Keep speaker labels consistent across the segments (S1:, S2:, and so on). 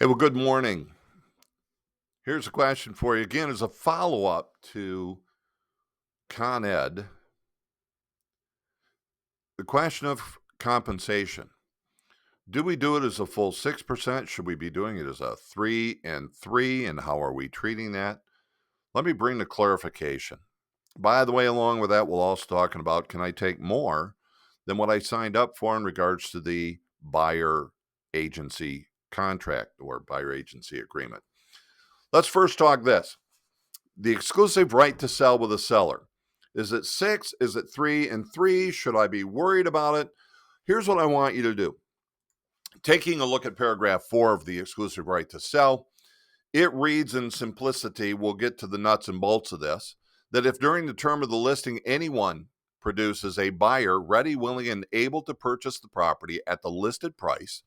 S1: Hey, well, good morning. Here's a question for you again as a follow up to Con Ed. The question of compensation. Do we do it as a full 6%? Should we be doing it as a 3 and 3? And how are we treating that? Let me bring the clarification. By the way, along with that, we'll also talking about can I take more than what I signed up for in regards to the buyer agency contract or buyer agency agreement. Let's first talk this. The exclusive right to sell with a seller. Is it 6? Is it 3 and 3? Should I be worried about it? Here's what I want you to do. Taking a look at paragraph 4 of the exclusive right to sell, it reads in simplicity, we'll get to the nuts and bolts of this, that if during the term of the listing anyone produces a buyer ready, willing, and able to purchase the property at the listed price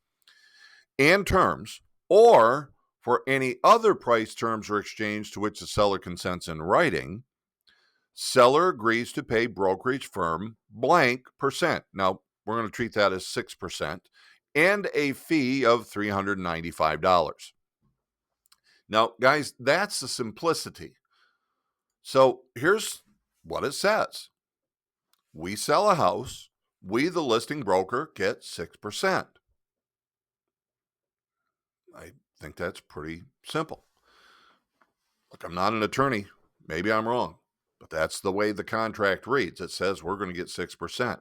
S1: and terms, or for any other price, terms, or exchange to which the seller consents in writing, seller agrees to pay brokerage firm blank percent. Now, we're going to treat that as 6% and a fee of $395. Now, guys, that's the simplicity. So here's what it says. We sell a house. We, the listing broker, get 6%. I think that's pretty simple. Look, I'm not an attorney. Maybe I'm wrong, but that's the way the contract reads. It says we're going to get 6%.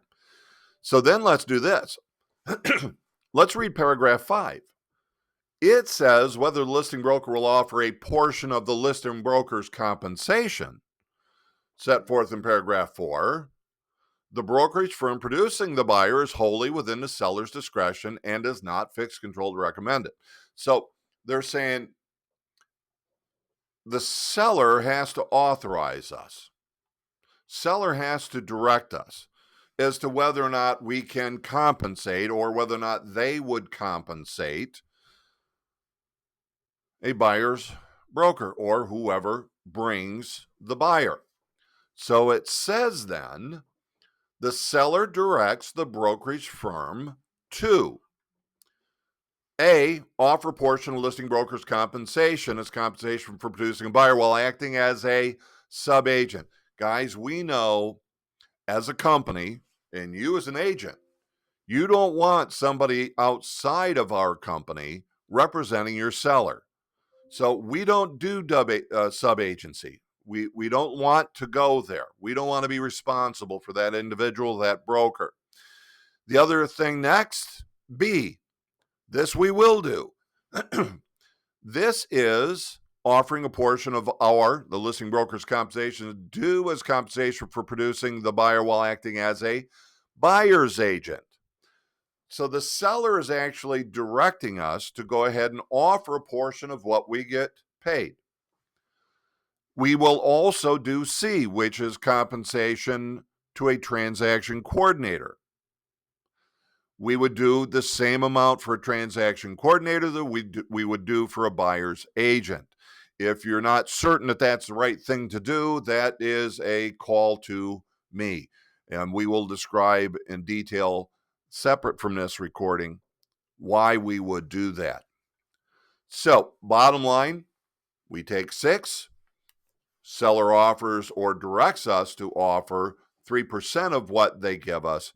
S1: So then let's do this. Let's read paragraph 5. It says whether the listing broker will offer a portion of the listing broker's compensation set forth in paragraph 4. The brokerage firm producing the buyer is wholly within the seller's discretion and is not fixed, controlled, or recommended. So they're saying the seller has to authorize us. Seller has to direct us as to whether or not we can compensate or whether or not they would compensate a buyer's broker or whoever brings the buyer. So it says then the seller directs the brokerage firm to A, offer a portion of listing broker's compensation as compensation for producing a buyer while acting as a sub-agent. Guys, we know as a company and you as an agent, you don't want somebody outside of our company representing your seller. So we don't do sub-agency. We don't want to go there. We don't want to be responsible for that individual, that broker. The other thing next, B, this we will do. This is offering a portion of the listing broker's compensation due as compensation for producing the buyer while acting as a buyer's agent. So the seller is actually directing us to go ahead and offer a portion of what we get paid. We will also do C, which is compensation to a transaction coordinator. We would do the same amount for a transaction coordinator that we would do for a buyer's agent. If you're not certain that that's the right thing to do, that is a call to me. And we will describe in detail, separate from this recording, why we would do that. So, bottom line, we take 6, seller offers or directs us to offer 3% of what they give us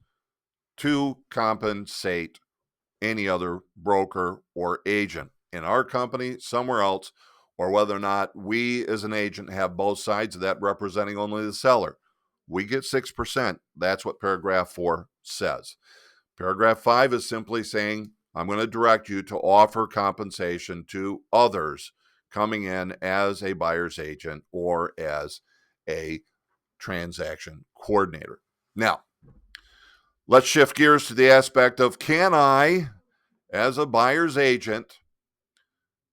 S1: to compensate any other broker or agent in our company, somewhere else, or whether or not we as an agent have both sides of that representing only the seller. We get 6%. That's what paragraph 4 says. Paragraph 5 is simply saying, I'm going to direct you to offer compensation to others coming in as a buyer's agent or as a transaction coordinator. Now, let's shift gears to the aspect of, can I, as a buyer's agent,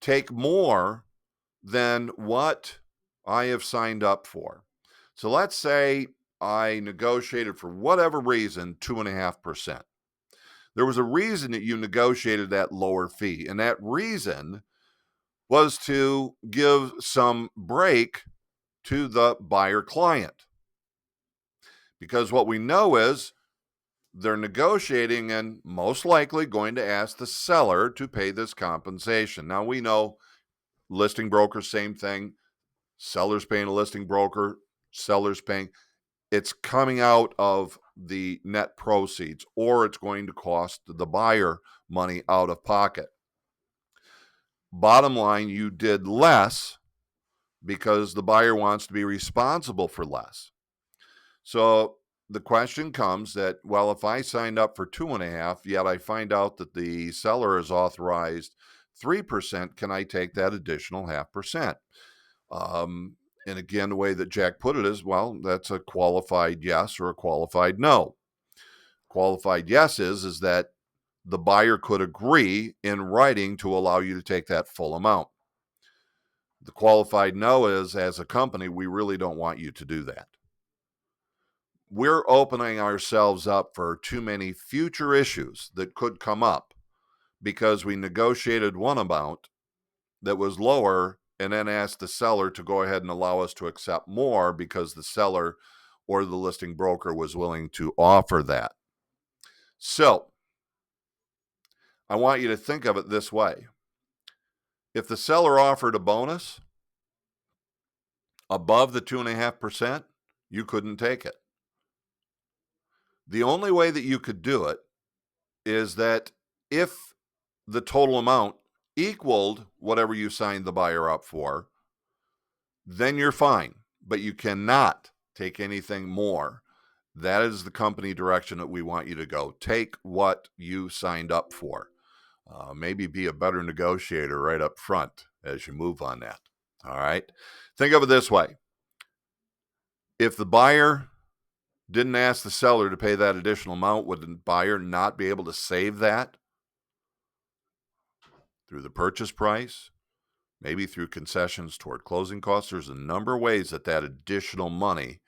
S1: take more than what I have signed up for? So let's say I negotiated for whatever reason 2.5%. There was a reason that you negotiated that lower fee, and that reason was to give some break to the buyer client. Because what we know is they're negotiating and most likely going to ask the seller to pay this compensation. Now, we know listing brokers, same thing. Sellers paying a listing broker, sellers paying. It's coming out of the net proceeds, or it's going to cost the buyer money out of pocket. Bottom line, you did less because the buyer wants to be responsible for less. So the question comes that, well, if I signed up for 2.5, yet I find out that the seller has authorized 3%, can I take that additional 0.5%? And again, the way that Jack put it is, well, that's a qualified yes or a qualified no. Qualified yes is that the buyer could agree in writing to allow you to take that full amount. The qualified no is, as a company, we really don't want you to do that. We're opening ourselves up for too many future issues that could come up because we negotiated one amount that was lower and then asked the seller to go ahead and allow us to accept more because the seller or the listing broker was willing to offer that. So I want you to think of it this way. If the seller offered a bonus above the 2.5%, you couldn't take it. The only way that you could do it is that if the total amount equaled whatever you signed the buyer up for, then you're fine. But you cannot take anything more. That is the company direction that we want you to go. Take what you signed up for. Maybe be a better negotiator right up front as you move on that. All right. Think of it this way. If the buyer didn't ask the seller to pay that additional amount, would the buyer not be able to save that through the purchase price? Maybe through concessions toward closing costs. There's a number of ways that additional money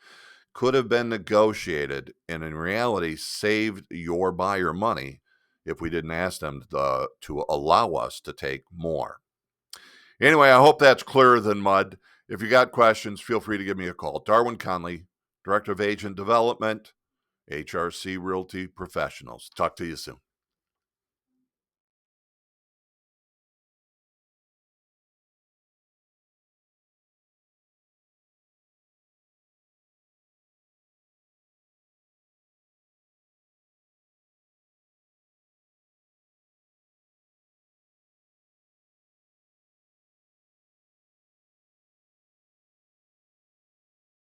S1: could have been negotiated and in reality saved your buyer money if we didn't ask them to allow us to take more. Anyway, I hope that's clearer than mud. If you got questions, feel free to give me a call. Darwin Conley, Director of Agent Development, HRC Realty Professionals. Talk to you soon.